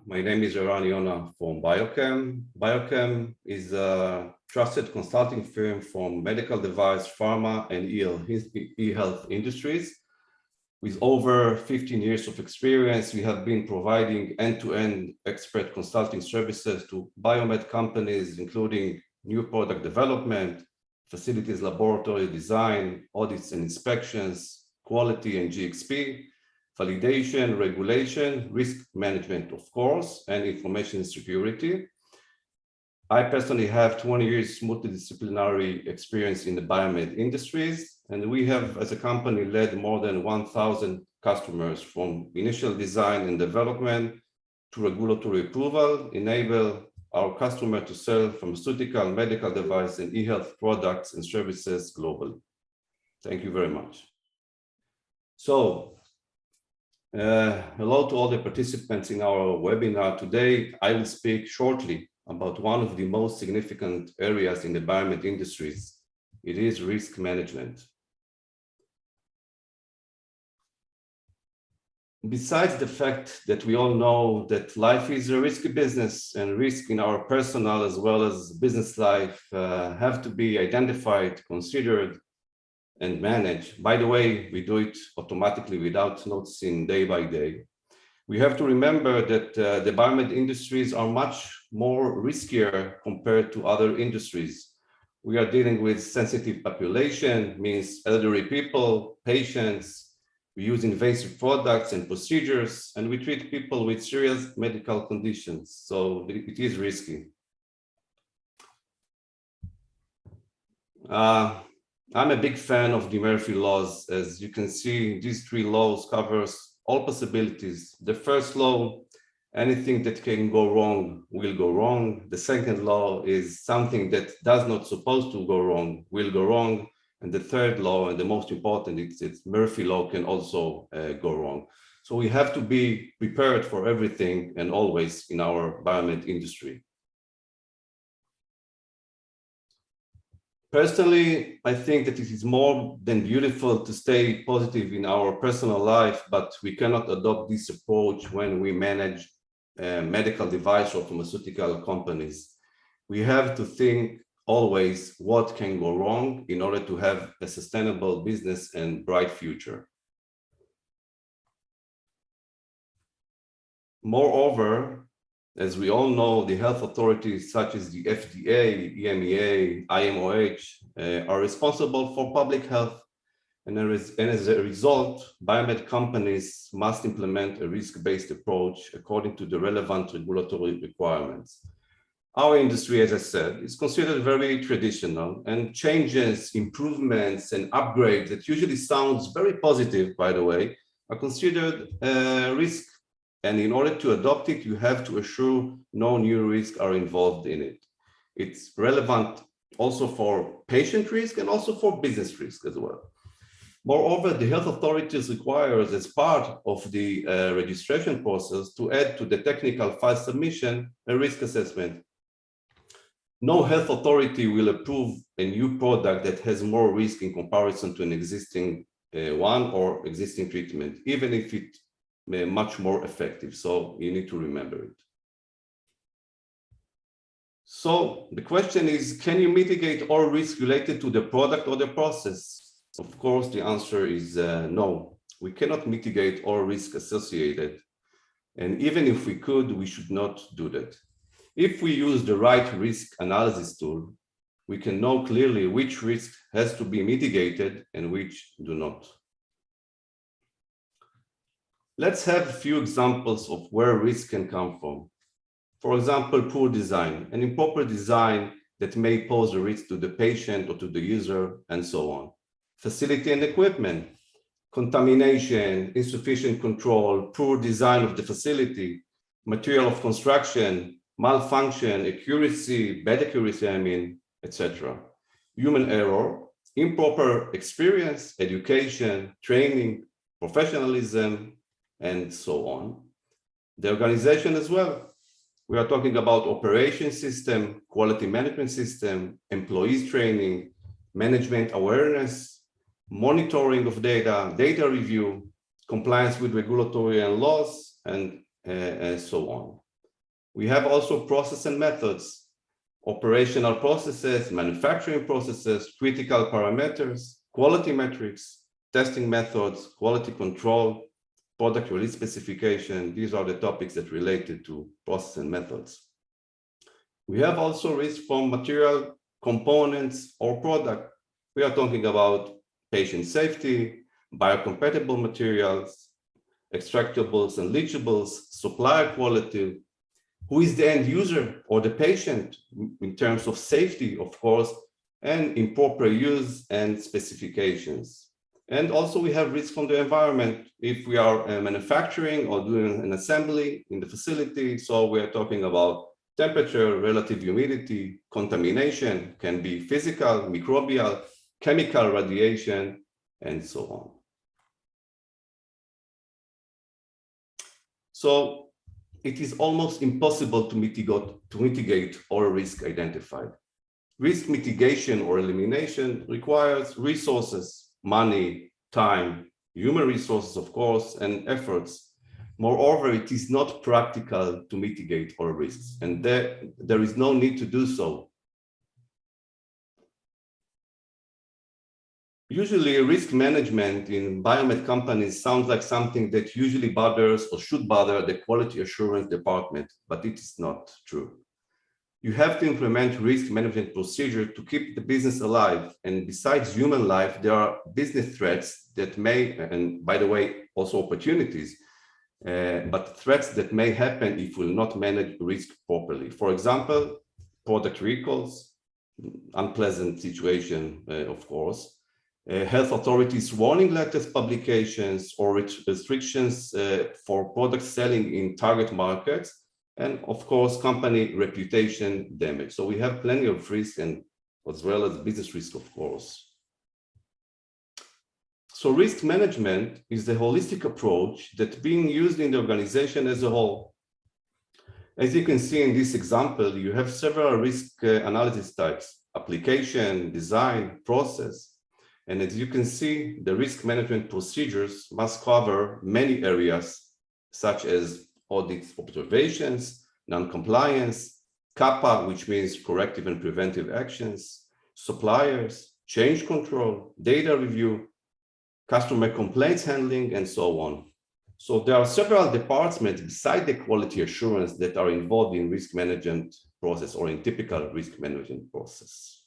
My name is Eran Yona from Bio-Chem. Bio-Chem is a trusted consulting firm from medical device, pharma, and e-health industries. With over 15 years of experience, we have been providing end-to-end expert consulting services to biomed companies, including new product development, facilities laboratory design, audits and inspections, quality and GXP, validation, regulation, risk management, of course, and information security. I personally have 20 years multidisciplinary experience in the biomed industries, and we have, as a company, led more than 1,000 customers from initial design and development to regulatory approval, enable our customer to sell pharmaceutical, medical device, and e-health products and services globally. Thank you very much. So, hello to all the participants in our webinar today. I will speak shortly about one of the most significant areas in the biomed industries. It is risk management. Besides the fact that we all know that life is a risky business and risk in our personal as well as business life have to be identified, considered, and managed. By the way, we do it automatically without noticing day by day. We have to remember that the biomed industries are much more riskier compared to other industries. We are dealing with sensitive population, means elderly people, patients. We use invasive products and procedures, and we treat people with serious medical conditions. So it is risky. I'm a big fan of the Murphy laws. As you can see, these three laws covers all possibilities. The first law, anything that can go wrong will go wrong. The second law is something that does not supposed to go wrong will go wrong. And the third law, and the most important, it's Murphy law, can also go wrong. So we have to be prepared for everything and always in our biomed industry. Personally, I think that it is more than beautiful to stay positive in our personal life, but we cannot adopt this approach when we manage medical device or pharmaceutical companies. We have to think always what can go wrong in order to have a sustainable business and bright future. Moreover, as we all know, the health authorities such as the FDA, FMEA, IMOH are responsible for public health. And as a result, biomed companies must implement a risk-based approach according to the relevant regulatory requirements. Our industry, as I said, is considered very traditional, and changes, improvements, and upgrades that usually sounds very positive, by the way, are considered risk. And in order to adopt it, you have to assure no new risks are involved in it. It's relevant also for patient risk and also for business risk as well. Moreover, the health authorities requires, as part of the registration process, to add to the technical file submission a risk assessment. No health authority will approve a new product that has more risk in comparison to an existing one or existing treatment, even if it much more effective. So you need to remember it. So the question is, can you mitigate all risks related to the product or the process? Of course, the answer is no. We cannot mitigate all risks associated. And even if we could, we should not do that. If we use the right risk analysis tool, we can know clearly which risk has to be mitigated and which do not. Let's have a few examples of where risk can come from. For example, poor design, an improper design that may pose a risk to the patient or to the user, and so on. Facility and equipment, contamination, insufficient control, poor design of the facility, material of construction, malfunction, accuracy, bad accuracy, etc. Human error, improper experience, education, training, professionalism, and so on. The organization as well. We are talking about operation system, quality management system, employees training, management awareness, monitoring of data, data review, compliance with regulatory and laws, and so on. We have also process and methods, operational processes, manufacturing processes, critical parameters, quality metrics, testing methods, quality control, product release specification. These are the topics that related to process and methods. We have also risk from material components or product. We are talking about patient safety, biocompatible materials, extractables and leachables, supplier quality, who is the end user or the patient in terms of safety, of course, and improper use and specifications. And also we have risk from the environment if we are manufacturing or doing an assembly in the facility. So we are talking about temperature, relative humidity, contamination, can be physical, microbial, chemical radiation, and so on. So it is almost impossible to mitigate all risk identified. Risk mitigation or elimination requires resources, money, time, human resources, of course, and efforts. Moreover, it is not practical to mitigate all risks, and there is no need to do so. Usually, risk management in biomed companies sounds like something that usually bothers or should bother the quality assurance department, but it is not true. You have to implement risk management procedure to keep the business alive. And besides human life, there are business threats that may, and by the way, also opportunities, but threats that may happen if we will not manage risk properly. For example, product recalls, unpleasant situation, of course, health authorities warning letters publications or restrictions for products selling in target markets, and of course, company reputation damage. So we have plenty of risk, and as well as business risk, of course. So risk management is the holistic approach that's being used in the organization as a whole. As you can see in this example, you have several risk analysis types: application, design, process. And as you can see, the risk management procedures must cover many areas, such as audit observations, non-compliance, CAPA, which means corrective and preventive actions, suppliers, change control, data review, customer complaints handling, and so on. So there are several departments beside the quality assurance that are involved in risk management process or in typical risk management process.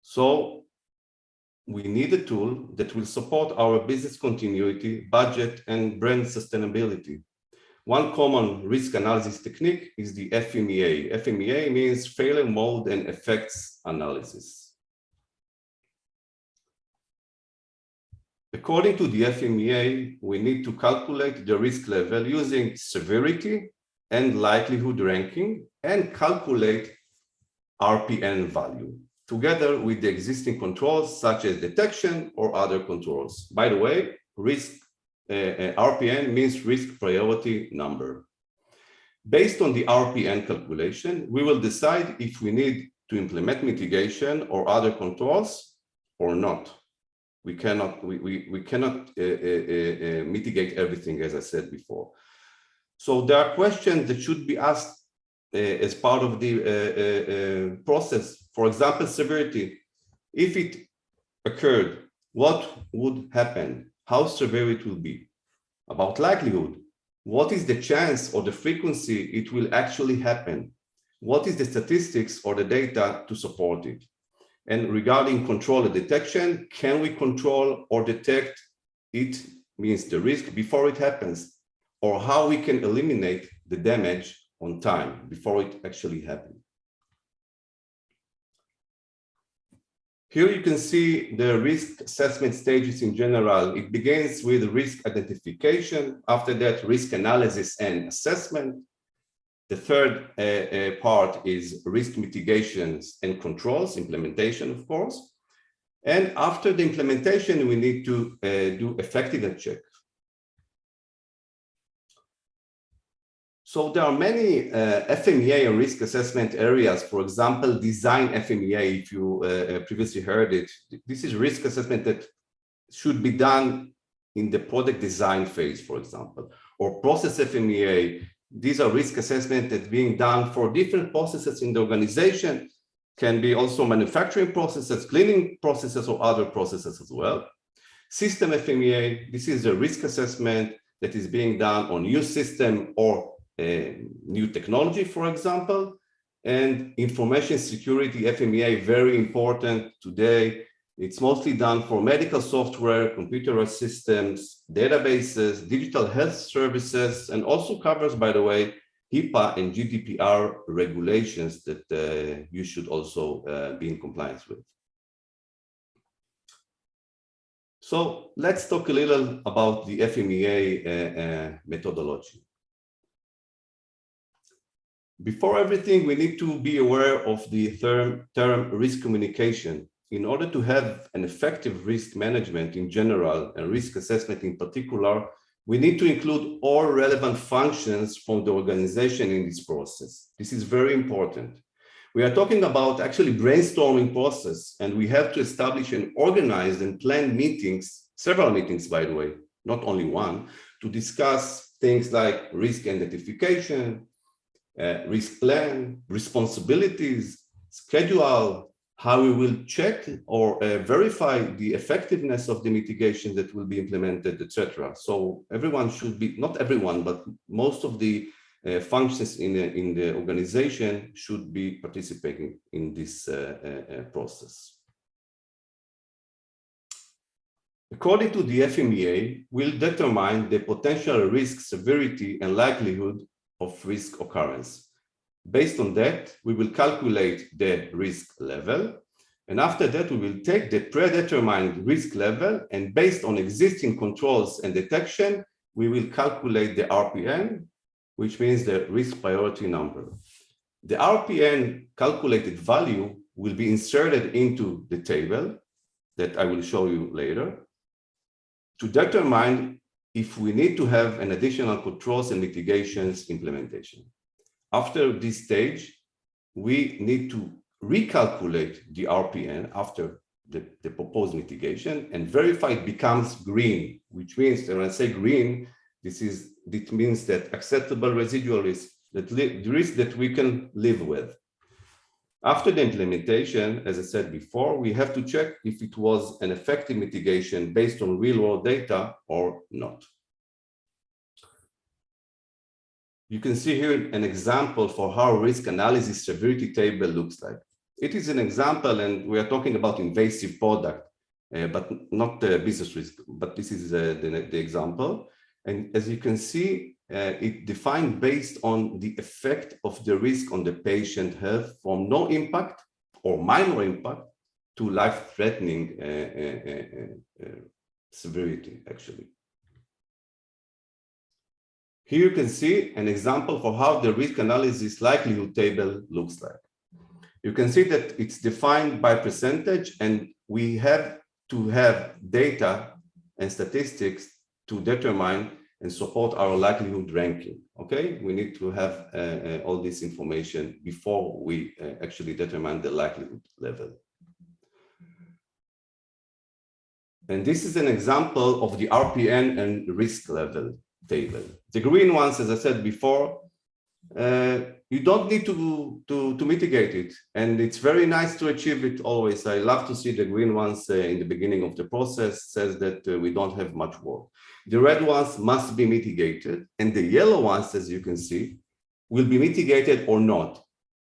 So we need a tool that will support our business continuity, budget, and brand sustainability. One common risk analysis technique is the FMEA. FMEA means failure mode and effects analysis. According to the FMEA, we need to calculate the risk level using severity and likelihood ranking and calculate RPN value, together with the existing controls such as detection or other controls. By the way, risk RPN means risk priority number. Based on the RPN calculation, we will decide if we need to implement mitigation or other controls or not. We cannot mitigate everything, as I said before. So there are questions that should be asked as part of the process. For example, severity. If it occurred, what would happen? How severe it will be? About likelihood. What is the chance or the frequency it will actually happen? What is the statistics or the data to support it? And regarding control and detection, can we control or detect it, means the risk, before it happens? Or how we can eliminate the damage on time before it actually happens? Here you can see the risk assessment stages in general. It begins with risk identification. After that, risk analysis and assessment. The third part is risk mitigations and controls, implementation, of course. And after the implementation, we need to do effectiveness check. So there are many FMEA and risk assessment areas. For example, design FMEA, if you previously heard it. This is risk assessment that should be done in the product design phase, for example, or process FMEA. these are risk assessments that being done for different processes in the organization, can be also manufacturing processes, cleaning processes, or other processes as well. System FMEA, this is a risk assessment that is being done on new system or new technology, for example. And information security FMEA, very important today. It's mostly done for medical software, computerized systems, databases, digital health services, and also covers, by the way, HIPAA and GDPR regulations that you should also be in compliance with. So let's talk a little about the FMEA methodology. Before everything, we need to be aware of the term risk communication. In order to have an effective risk management in general and risk assessment in particular, we need to include all relevant functions from the organization in this process. This is very important. We are talking about actually brainstorming process, and we have to establish and organize and plan meetings, several meetings, by the way, not only one, to discuss things like risk identification, risk plan, responsibilities, schedule, how we will check or verify the effectiveness of the mitigation that will be implemented, etc. So everyone should be, not everyone, but most of the functions in the organization should be participating in this process. According to the FMEA, we'll determine the potential risk severity and likelihood of risk occurrence. Based on that, we will calculate the risk level. And after that, we will take the predetermined risk level, and based on existing controls and detection, we will calculate the RPN, which means the risk priority number. The RPN calculated value will be inserted into the table that I will show you later to determine if we need to have an additional controls and mitigations implementation. After this stage, we need to recalculate the RPN after the proposed mitigation and verify it becomes green, which means that when I say green, it means that acceptable residual risk, the risk that we can live with. After the implementation, as I said before, we have to check if it was an effective mitigation based on real-world data or not. You can see here an example for how risk analysis severity table looks like. It is an example, and we are talking about invasive product, but not business risk, but this is the example. And as you can see, it defined based on the effect of the risk on the patient health from no impact or minor impact to life-threatening severity, actually. Here you can see an example for how the risk analysis likelihood table looks like. You can see that it's defined by percentage, and we have to have data and statistics to determine and support our likelihood ranking. Okay, we need to have all this information before we actually determine the likelihood level. And this is an example of the RPN and risk level table. The green ones, as I said before, you don't need to mitigate it, and it's very nice to achieve it always. I love to see the green ones in the beginning of the process, says that we don't have much work. The red ones must be mitigated, and the yellow ones, as you can see, will be mitigated or not.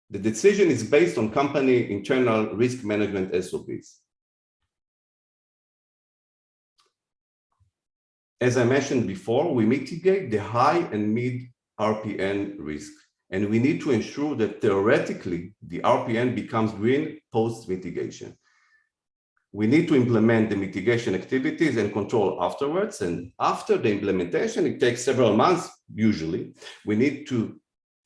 The decision is based on company internal risk management SOPs. As I mentioned before, we mitigate the high and mid RPN risk, and we need to ensure that theoretically the RPN becomes green post-mitigation. We need to implement the mitigation activities and control afterwards, and after the implementation, it takes several months usually. We need to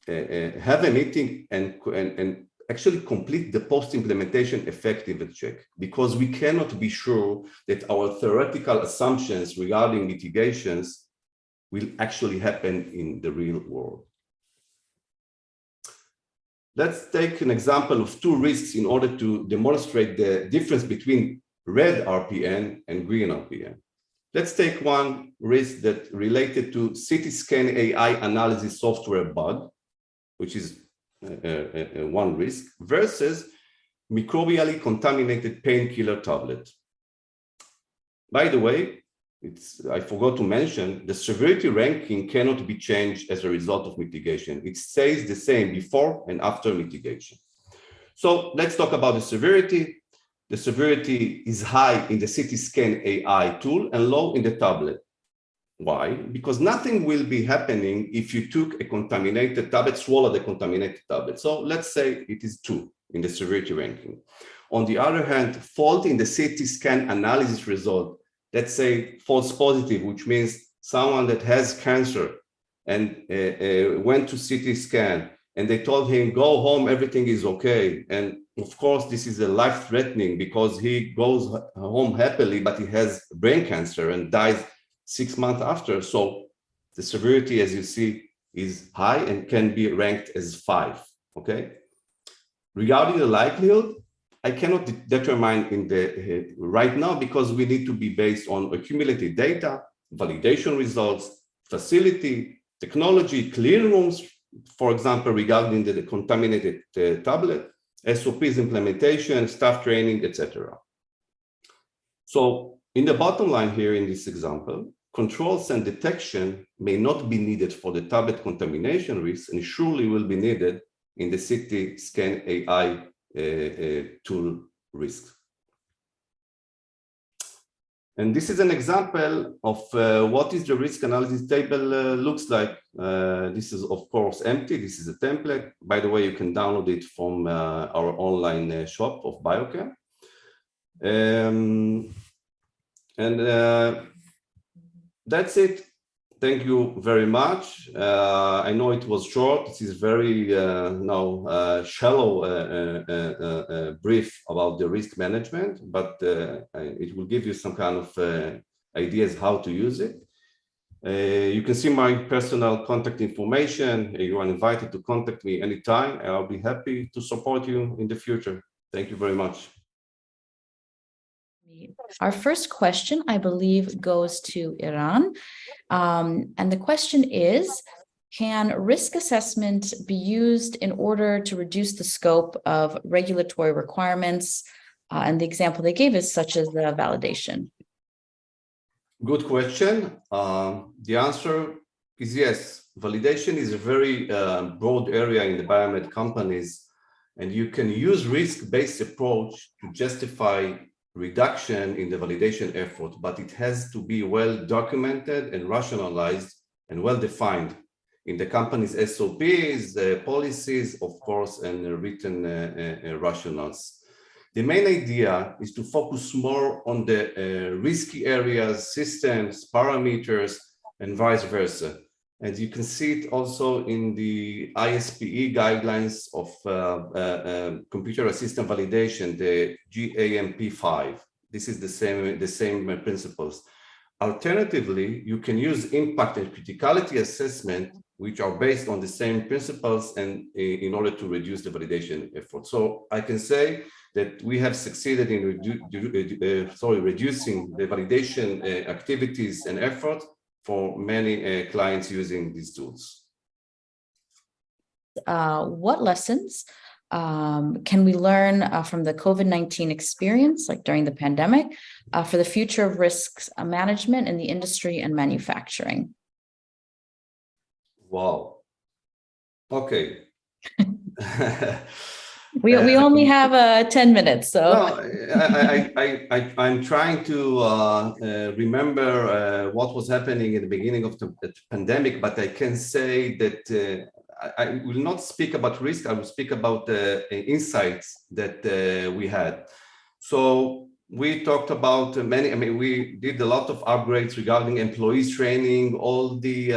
have a meeting and actually complete the post-implementation effectiveness check, because we cannot be sure that our theoretical assumptions regarding mitigations will actually happen in the real world. Let's take an example of two risks in order to demonstrate the difference between red RPN and green RPN. Let's take one risk that related to CT scan AI analysis software bug, which is one risk, versus microbially contaminated painkiller tablet. By the way, I forgot to mention, the severity ranking cannot be changed as a result of mitigation. It stays the same before and after mitigation. So let's talk about the severity. The severity is high in the CT scan AI tool and low in the tablet. Why? Because nothing will be happening if you took a contaminated tablet, swallow the contaminated tablet. So let's say it is 2 in the severity ranking. On the other hand, fault in the CT scan analysis result, let's say false positive, which means someone that has cancer and went to CT scan and they told him, go home, everything is okay. And of course, this is a life-threatening because he goes home happily, but he has brain cancer and dies 6 months after. So the severity, as you see, is high and can be ranked as 5, okay? Regarding the likelihood, I cannot determine in the right now because we need to be based on accumulated data, validation results, facility, technology, clean rooms, for example, regarding the contaminated tablet, SOPs implementation, staff training, etc. So in the bottom line here in this example, controls and detection may not be needed for the tablet contamination risk and surely will be needed in the CT scan AI tool risk. And this is an example of what is the risk analysis table looks like. This is of course empty. This is a template. By the way, you can download it from our online shop of Bio-Chem. That's it. Thank you very much. I know it was short. This is very shallow brief about the risk management, but it will give you some kind of ideas how to use it. You can see my personal contact information. You are invited to contact me anytime. I'll be happy to support you in the future. Thank you very much. Our first question, I believe, goes to Eran. And the question is, can risk assessment be used in order to reduce the scope of regulatory requirements? And the example they gave is such as the validation. Good question. The answer is yes. Validation is a very broad area in the biomed companies, and you can use risk-based approach to justify reduction in the validation effort, but it has to be well documented and rationalized and well defined in the company's SOPs, policies, of course, and written rationals. The main idea is to focus more on the risky areas, systems, parameters, and vice versa. And you can see it also in the ISPE guidelines of computer assistant validation, the GAMP5. This is the same principles. Alternatively, you can use impact and criticality assessment, which are based on the same principles and in order to reduce the validation effort. So I can say that we have succeeded in reducing the validation activities and effort for many clients using these tools. What lessons can we learn from the COVID-19 experience, like during the pandemic, for the future of risks management in the industry and manufacturing? Wow. Okay. We only have 10 minutes, so. No, I'm trying to remember what was happening at the beginning of the pandemic, but I can say that I will not speak about risk. I will speak about the insights that we had. So we talked about we did a lot of upgrades regarding employees training, all the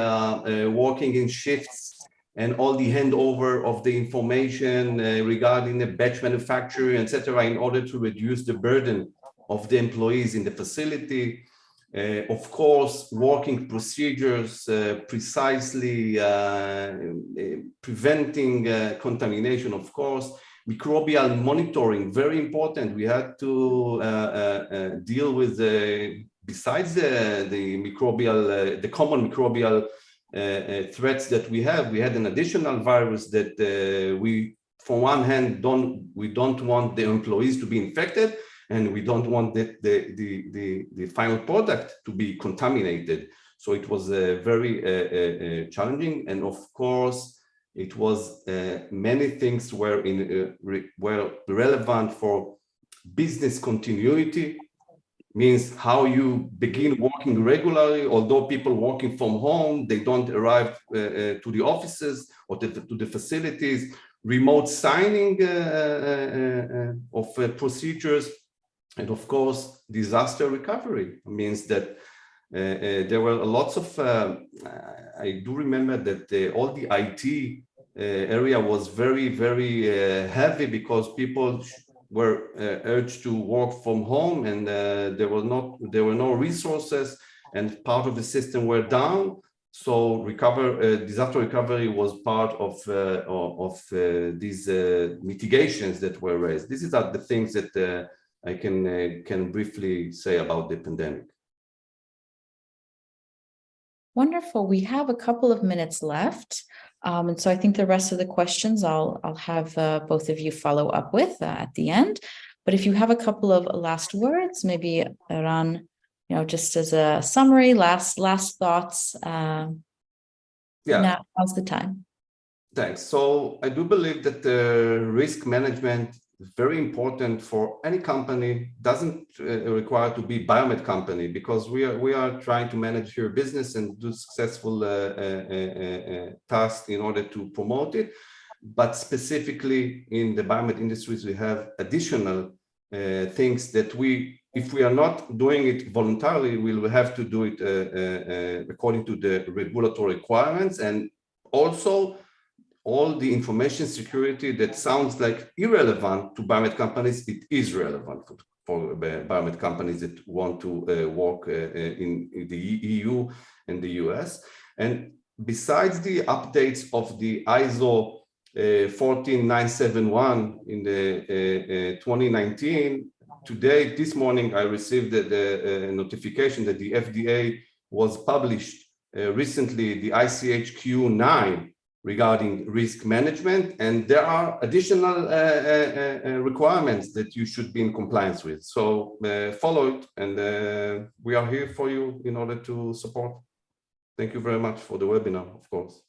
working in shifts, and all the handover of the information regarding the batch manufacturing, etc., in order to reduce the burden of the employees in the facility. Of course, working procedures, precisely preventing contamination, of course. Microbial monitoring, very important. We had to deal with besides the common microbial threats that we had an additional virus that we, from one hand, we don't want the employees to be infected, and we don't want the final product to be contaminated. So it was very challenging, and of course, it was many things were relevant for business continuity. Means how you begin working regularly, although people working from home, they don't arrive to the offices or to the facilities, remote signing of procedures, and of course, disaster recovery. Means that there were lots of, I do remember that all the IT area was very, very heavy because people were urged to work from home, and there were no resources, and part of the system were down. So disaster recovery was part of these mitigations that were raised. These are the things that I can briefly say about the pandemic. Wonderful. We have a couple of minutes left. And so I think the rest of the questions I'll have both of you follow up with at the end. But if you have a couple of last words, maybe Eran, just as a summary, last thoughts. Yeah. Now, how's the time? Thanks. So I do believe that risk management is very important for any company. Doesn't require to be biomed company, because we are trying to manage your business and do successful tasks in order to promote it. But specifically in the biomed industries, we have additional things that if we are not doing it voluntarily, we will have to do it according to the regulatory requirements, and also all the information security that sounds like irrelevant to biomed companies, it is relevant for biomed companies that want to work in the EU and the US. And besides the updates of the ISO 14971 in the 2019, this morning I received the notification that the FDA was published recently, the ICHQ9, regarding risk management, and there are additional requirements that you should be in compliance with. So follow it, and we are here for you in order to support. Thank you very much for the webinar, of course.